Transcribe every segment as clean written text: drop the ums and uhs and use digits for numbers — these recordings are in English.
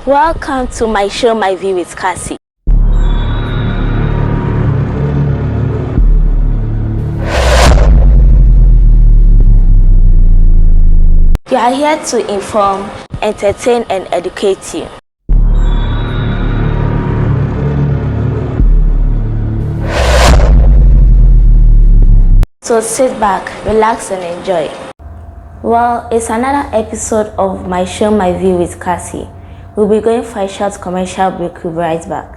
Welcome to my show, My View with Cassie. We are here to inform, entertain, and educate you. So sit back, relax, and enjoy. Well, it's another episode of my show, My View with Cassie. We'll be going for a short commercial break. We'll be right back.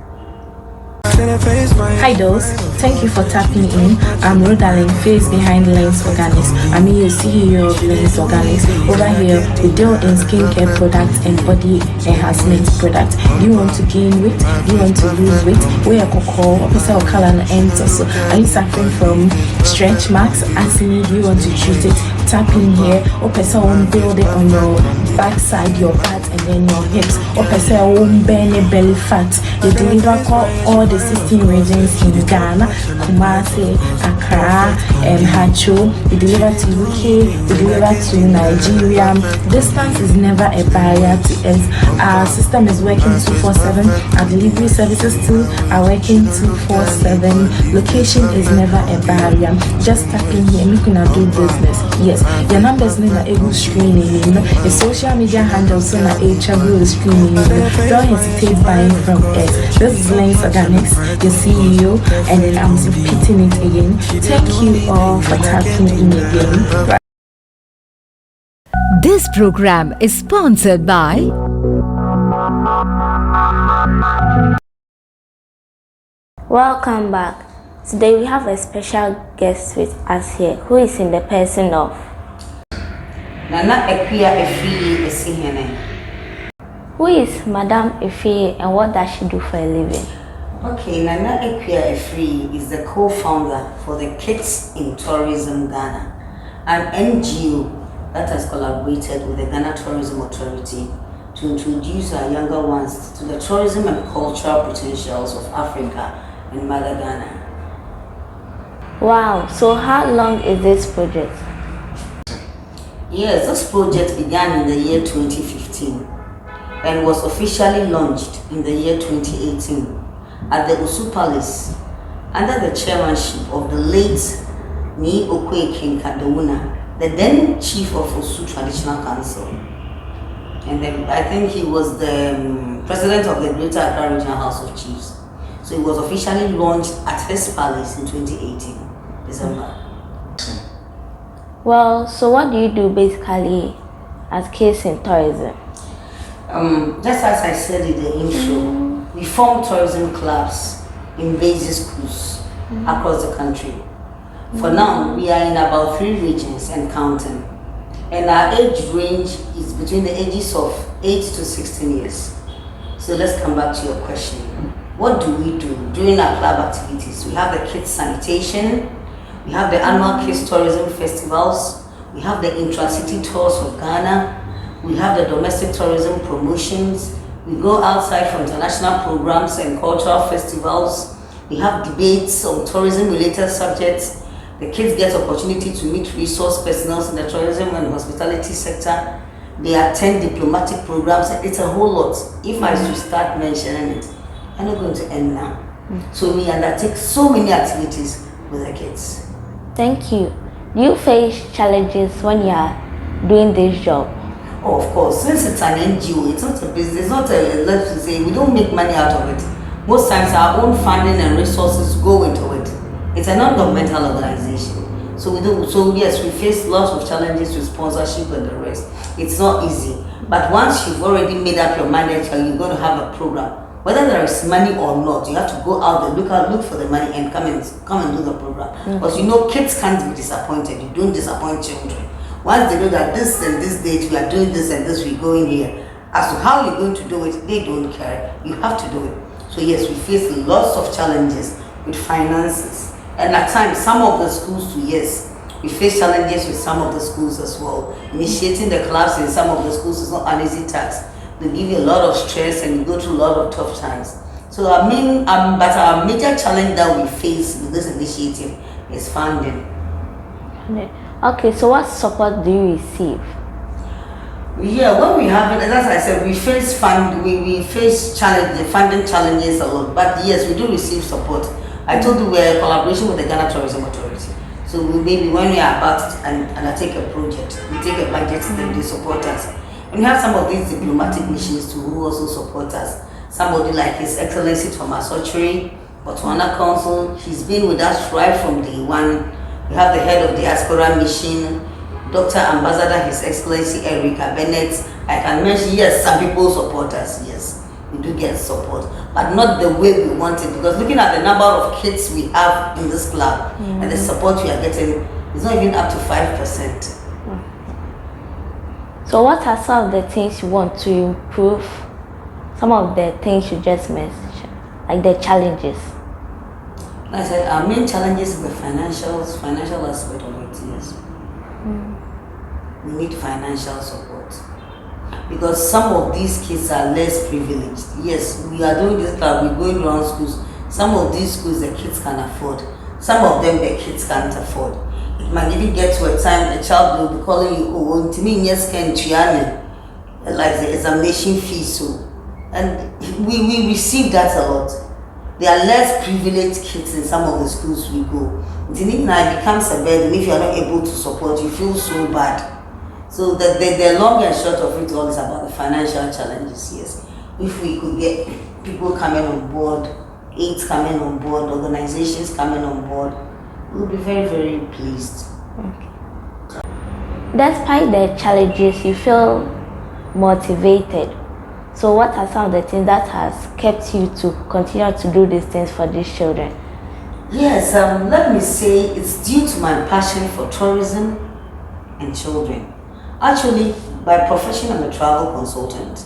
Hi those, thank you for tapping in. I'm Rodalyn, face behind Lens Organics. I'm your CEO of Lens Organics. Over here, we deal in skincare products and body enhancement products. Do you want to gain weight? Do you want to lose weight? Wear cocoa, or color and ends also. Are you suffering from stretch marks? Acne, do you want to treat it? Tap in here. Or build it on your backside, your butt, and then your hips. Or belly fat. You deliver all the 16 regions in Ghana, Kumasi, Accra, and Hacho. We deliver to UK, we deliver to Nigeria. Distance is never a barrier to us. Our system is working 247. Our delivery services too are working 247. Location is never a barrier. Just tap in here, make una do business. Yes, your numbers need a able screening. Your social media handles so na a travel screening. Don't hesitate buying from us. This is Lens Organics, your CEO, and then I'm repeating it again. Thank you all for tapping in again. This program is sponsored by Welcome back. Today we have a special guest with us here, who is in the person of Nana Equia Efi Esihene. Who is Madame Efi and what does she do for a living? Okay, Nana Equia Efi is the co-founder for the Kids in Tourism Ghana, an NGO that has collaborated with the Ghana Tourism Authority to introduce our younger ones to the tourism and cultural potentials of Africa and Mother Ghana. Wow, so how long is this project? Yes, this project began in the year 2015 and was officially launched in the year 2018 at the Osu Palace under the chairmanship of the late Ni Okwe King Kadewuna, the then chief of Osu Traditional Council. And then I think he was the president of the Greater Accra Regional House of Chiefs. So it was officially launched at his palace in 2018, December. Well, so what do you do basically as Kids in Tourism? Just as I said in the intro, we form tourism clubs in basic schools across the country. For now, we are in about 3 regions and counting. And our age range is between the ages of 8 to 16 years. So let's come back to your question. What do we do during our club activities? We have the kids sanitation, we have the annual kids tourism festivals, we have the intra-city tours of Ghana, we have the domestic tourism promotions, we go outside for international programs and cultural festivals, we have debates on tourism related subjects, the kids get opportunity to meet resource personnel in the tourism and hospitality sector, they attend diplomatic programs, it's a whole lot. If I should start mentioning it, I'm not going to end now. So we undertake so many activities with the kids. Thank you. Do you face challenges when you are doing this job? Oh, of course. Since it's an NGO, it's not a business, it's not a, let's say, we don't make money out of it. Most times our own funding and resources go into it. It's a non-governmental organization. So yes, we face lots of challenges with sponsorship and the rest. It's not easy. But once you've already made up your mind that you're going to have a program, whether there is money or not, you have to go out there, look for the money and come and do the program. Because you know kids can't be disappointed. You don't disappoint children. Once they know that this and this date we are doing this and this, we go in here. As to how you're going to do it, they don't care. You have to do it. So yes, we face lots of challenges with finances. And at times, some of the schools too, yes, we face challenges with some of the schools as well. Initiating the clubs in some of the schools is not an easy task. They give you a lot of stress and you go through a lot of tough times. So our major challenge that we face with this initiative is funding. Okay, so what support do you receive? Yeah, when we have it, as I said, we face we face the funding challenges a lot. But yes, we do receive support. I told you we're in collaboration with the Ghana Tourism Authority. So maybe when we are about to undertake a project, we take a budget, then they support us. And we have some of these diplomatic missions too who also support us. Somebody like His Excellency Thomas Ochiri, Botswana Council, he's been with us right from day one. We have the head of the Diaspora Mission, Dr. Ambassador His Excellency Erica Bennett. I can mention, yes, some people support us, yes, we do get support, but not the way we want it, because looking at the number of kids we have in this club and the support we are getting, it's not even up to 5%. So what are some of the things you want to improve? Some of the things you just mentioned, like the challenges. Like I said, our main challenge is the financial aspect of it, yes. We need financial support because some of these kids are less privileged. Yes, we are doing this club, we're going around schools. Some of these schools the kids can afford, some of them the kids can't afford. It might even get to a time a child will be calling you, oh, to me, yes, can like the examination fees. So, and we receive that a lot. There are less privileged kids in some of the schools we go. It becomes a burden if you are not able to support, you feel so bad. So the long and short of it all is about the financial challenges, yes. If we could get people coming on board, aides coming on board, organizations coming on board, we'll be very, very pleased. Okay. Despite the challenges, you feel motivated. So what are some of the things that has kept you to continue to do these things for these children? Yes, let me say it's due to my passion for tourism and children. Actually, by profession, I'm a travel consultant.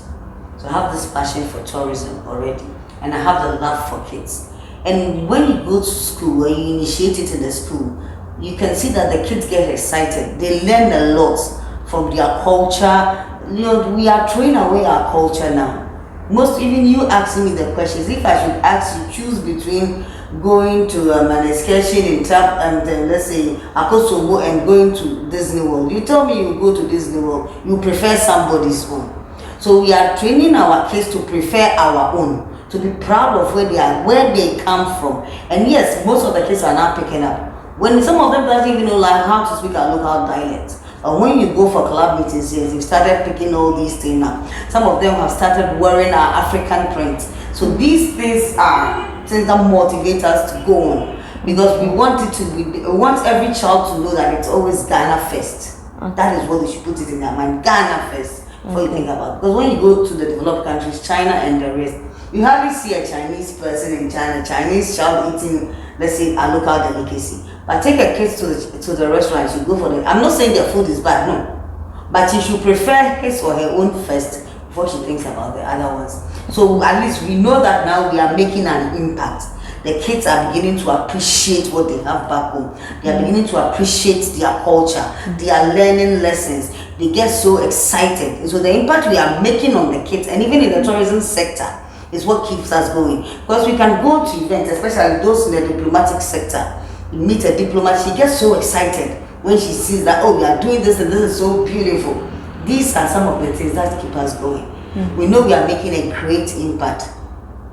So I have this passion for tourism already, and I have the love for kids. And when you go to school, when you initiate it in the school, you can see that the kids get excited. They learn a lot from their culture. You know, we are throwing away our culture now. Even you asking me the questions, if I should ask you, choose between going to an excursion in Tap and let's say Akosombo and going to Disney World. You tell me you go to Disney World, you prefer somebody's own. So we are training our kids to prefer our own, to be proud of where they are, where they come from. And yes, most of the kids are now picking up. When some of them don't even know like how to speak our local dialect. Or when you go for club meetings, yes, you've started picking all these things up. Some of them have started wearing our African print. So these things are things that motivate us to go on, because we want every child to know that it's always Ghana first. Okay. That is what they should put it in their mind, Ghana first, before you think about it. Because when you go to the developed countries, China and the rest, you hardly see a Chinese person in China, Chinese child eating, let's say, a local delicacy. But take a kid to the restaurant, you go for them. I'm not saying their food is bad, no. But you should prefer his or her own first before she thinks about the other ones. So at least we know that now we are making an impact. The kids are beginning to appreciate what they have back home. They are beginning to appreciate their culture. They are learning lessons. They get so excited. And so the impact we are making on the kids, and even in the tourism sector, is what keeps us going. Because we can go to events, especially those in the diplomatic sector. You meet a diplomat, she gets so excited when she sees that, oh, we are doing this and this is so beautiful. These are some of the things that keep us going. We know we are making a great impact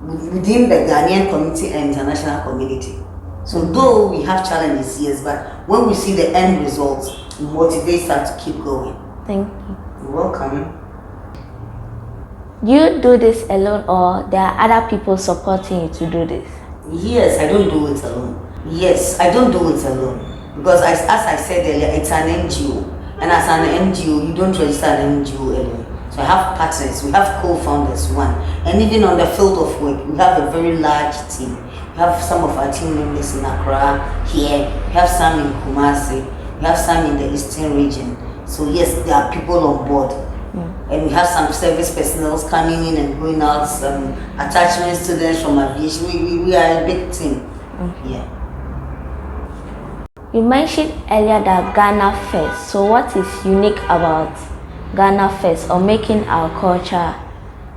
within the Ghanaian community and international community. So though we have challenges, yes, but when we see the end results, it motivates us to keep going. Thank you. You're welcome. Do you do this alone, or there are other people supporting you to do this? Yes, I don't do it alone. Yes, I don't do it alone. Because as I said earlier, it's an NGO. And as an NGO, you don't register an NGO alone. So I have partners, we have co-founders, one. And even on the field of work, we have a very large team. We have some of our team members in Accra, here. We have some in Kumasi. We have some in the Eastern region. So yes, there are people on board. And we have some service personnel coming in and going out, some attachment students from aviation. We are a big team. Yeah. You mentioned earlier that Ghana first. So what is unique about Ghana first, or making our culture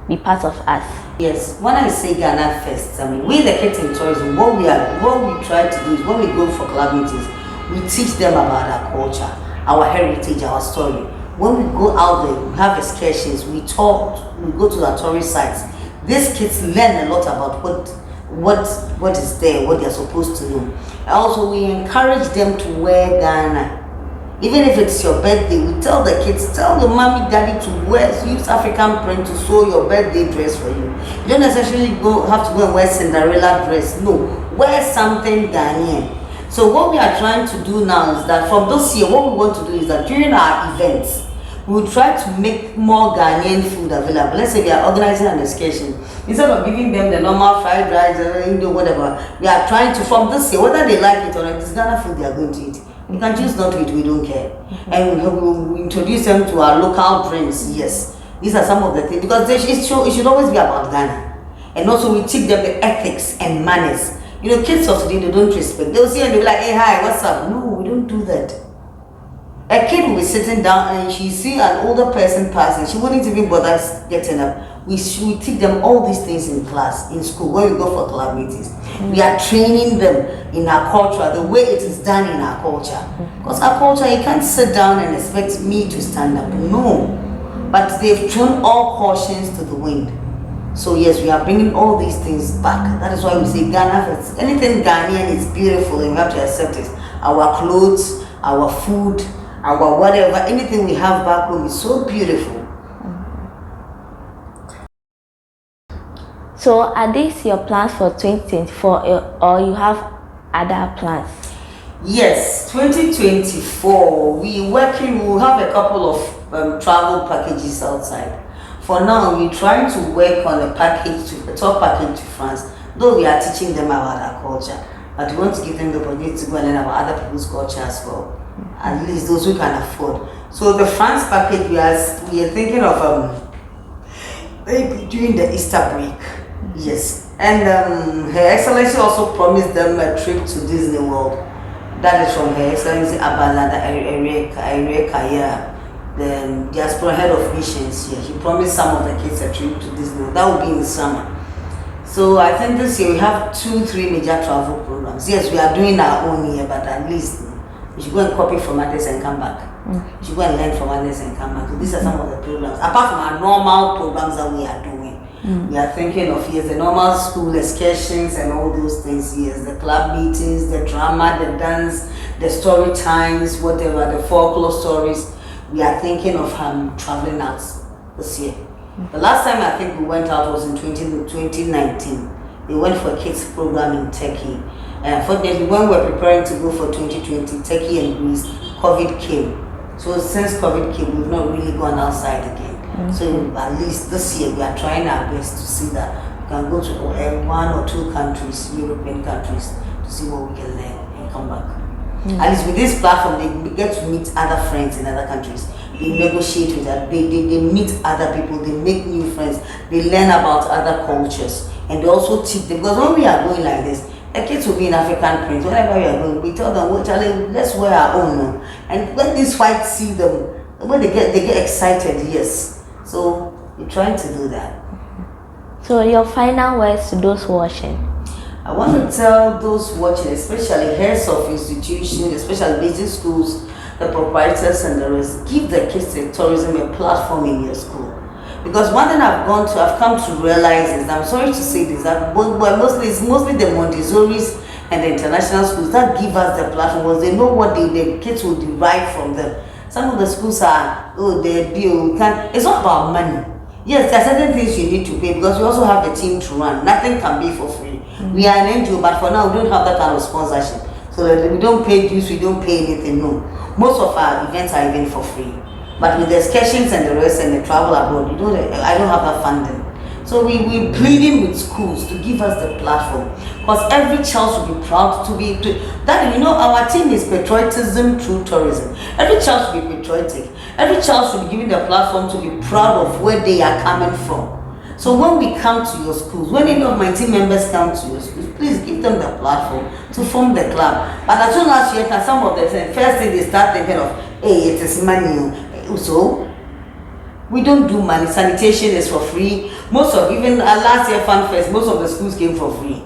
be part of us? Yes, when I say Ghana first, I mean we the kids in tourism, what we try to do is when we go for club meetings, we teach them about our culture, our heritage, our story. When we go out there, we have excursions, we talk, we go to our tourist sites. These kids learn a lot about what is there, what they're supposed to know. Also, we encourage them to wear Ghana. Even if it's your birthday, we tell the kids, tell your mommy, daddy to use African print to sew your birthday dress for you. You don't necessarily have to go and wear Cinderella dress. No, wear something Ghanaian. So what we are trying to do now is that from this year, what we want to do is that during our events, we will try to make more Ghanaian food available. Let's say we are organizing an excursion. Instead of giving them the normal fried rice, whatever, we are trying to, from this year, whether they like it or not, it's Ghana food they are going to eat. You can choose not to eat, we don't care. And we will introduce them to our local drinks, yes. These are some of the things, because it should always be about Ghana. And also we teach them the ethics and manners. You know, kids of today, they don't respect. They'll see and they'll be like, hey, hi, what's up? No, we don't do that. A kid will be sitting down and she see an older person passing. She wouldn't even bother getting up. We teach them all these things in class, in school, when we go for club meetings. We are training them in our culture, the way it is done in our culture. Because our culture, you can't sit down and expect me to stand up. No. But they've thrown all cautions to the wind. So yes, we are bringing all these things back. That is why we say Ghana, anything Ghanaian is beautiful and we have to accept it. Our clothes, our food, our whatever, anything we have back home is so beautiful. So are these your plans for 2024 or you have other plans? Yes, 2024, we'll have a couple of travel packages outside. For now, we're trying to work on a tour package to France, though we are teaching them about our culture. But we want to give them the opportunity to go and learn about other people's culture as well. At least those who can afford. So the France package, we are thinking of maybe during the Easter break. Yes. And Her Excellency also promised them a trip to Disney World. That is from Her Excellency Abalada Ereka, the diaspora head of missions here. He promised some of the kids a trip to Disney World. That will be in the summer. So I think this year we have 2-3 major travel programs. Yes, we are doing our own here, but at least you should go and copy from others and come back. You should go and learn from others and come back. So these are some of the programs. Apart from our normal programs that we are doing. We are thinking of, yes, the normal school excursions and all those things, yes, the club meetings, the drama, the dance, the story times, whatever, the folklore stories. We are thinking of traveling out this year. The last time I think we went out was in 2019. We went for a kids program in Turkey. And unfortunately, when we were preparing to go for 2020, Turkey and Greece, COVID came. So since COVID came, we've not really gone outside again. So at least this year, we are trying our best to see that we can go to 1 or 2 countries, European countries, to see what we can learn and come back. At least with this platform, they get to meet other friends in other countries. They negotiate with that. They meet other people. They make new friends. They learn about other cultures. And they also teach them. Because when we are going like this, the kids will be in African prints. Whenever we are going, we tell them, well, Charlie, let's wear our own now. And when these whites see them, when they get excited, yes. So we're trying to do that. So your final words to those watching? I want to tell those watching, especially heads of institutions, especially basic schools, the proprietors and the rest, give the kids in tourism a platform in your school. Because one thing I've come to realize is, I'm sorry to say this, that it's mostly the Montessori's and the international schools that give us the platform, because they know what the kids will derive from them. Some of the schools are, it's not about money. Yes, there are certain things you need to pay, because we also have a team to run. Nothing can be for free. We are an NGO, but for now we don't have that kind of sponsorship. So that we don't pay dues, we don't pay anything, no. Most of our events are even for free. But with the excursions and the rest and the travel abroad, I don't have that funding. So we're pleading with schools to give us the platform, because every child should be proud our team is patriotism through tourism. Every child should be patriotic. Every child should be given the platform to be proud of where they are coming from. So when we come to your schools, when any of my team members come to your schools, please give them the platform to form the club. But as soon as you enter, some of the first thing they start thinking of, hey, it is money. So we don't do money. Sanitation is for free. Even last year Fun Fest, most of the schools came for free.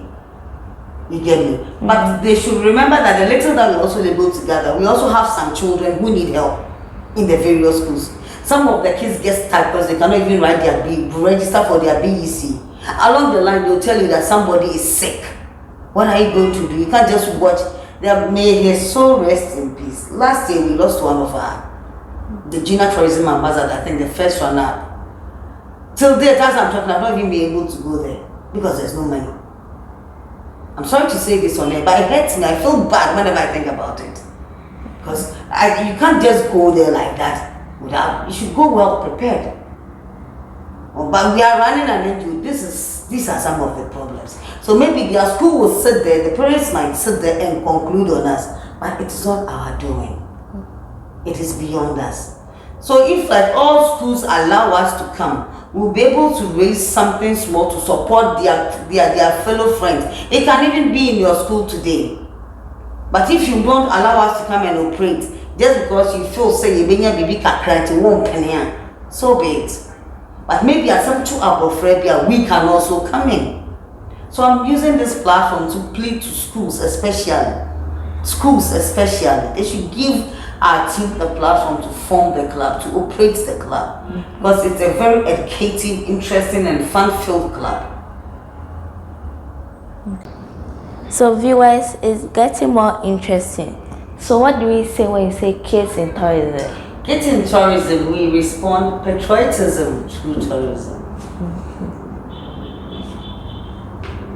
You get me? But they should remember that the little that we also label together, we also have some children who need help in the various schools. Some of the kids get stuck because they cannot even write their register for their BEC. Along the line, they'll tell you that somebody is sick. What are you going to do? You can't just watch. May his soul rest in peace. Last year, we lost one of the junior tourism ambassador, I think the first runner. Till date, as I'm talking, I've not even been able to go there because there's no money. I'm sorry to say this on air, but it hurts me. I feel bad whenever I think about it. Because you can't just go there like that. You should go well prepared. But we are running an NGO. These are some of the problems. So maybe their school will sit there, the parents might sit there and conclude on us, but it is not our doing. It is beyond us. So if like all schools allow us to come, we'll be able to raise something small to support their fellow friends. It can even be in your school today. But if you don't allow us to come and operate, just because you feel say you baby kakra won't penny, so be it. But maybe at some two abofrebia we can also come in. So I'm using this platform to plead to schools especially. They should give our team the platform to form the club, to operate the club. Because it's a very educative, interesting and fun-filled club. So viewers, it's getting more interesting. So what do we say when you say kids in tourism? Kids in tourism, we respond patriotism through tourism.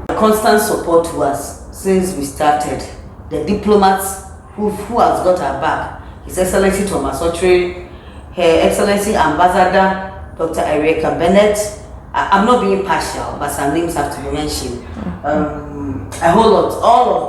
Constant support to us since we started. The diplomats who has got our back. His Excellency Thomas Otri, Her Excellency Ambassador Dr. Erica Bennett. I'm not being partial, but some names have to be mentioned. A whole lot, all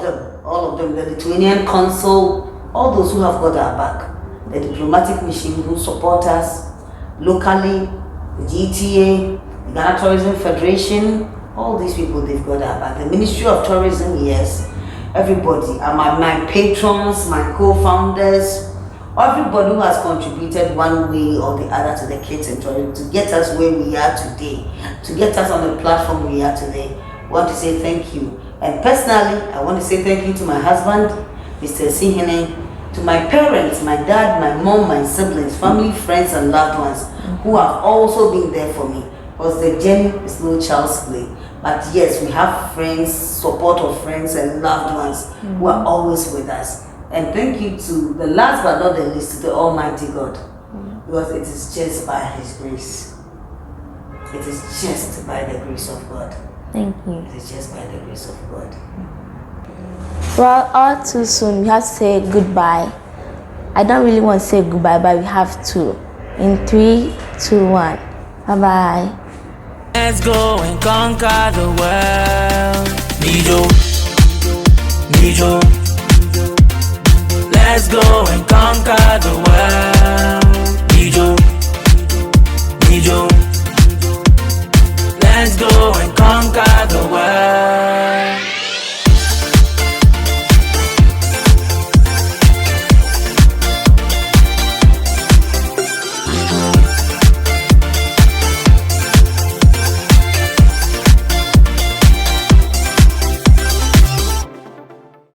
of them, the Lithuanian consul, all those who have got our back. The diplomatic mission who support us locally, the GTA, the Ghana Tourism Federation, all these people, they've got our back. The Ministry of Tourism, yes, everybody, my patrons, my co-founders, everybody who has contributed one way or the other to the kids in tourism to get us where we are today, to get us on the platform we are today. I want to say thank you. And personally, I want to say thank you to my husband, Mr. Sihine, to my parents, my dad, my mom, my siblings, family, friends, and loved ones who have also been there for me. Because the journey is no child's play. But yes, we have friends, support of friends and loved ones who are always with us. And thank you to the last but not the least, to the Almighty God. Because it is just by His grace. It is just by the grace of God. Thank you. It is just by the grace of God. Well, all too soon, we have to say goodbye. I don't really want to say goodbye, but we have to. In 3, 2, 1. Bye-bye. Let's go and conquer the world. Nijo. Let's go and conquer the world.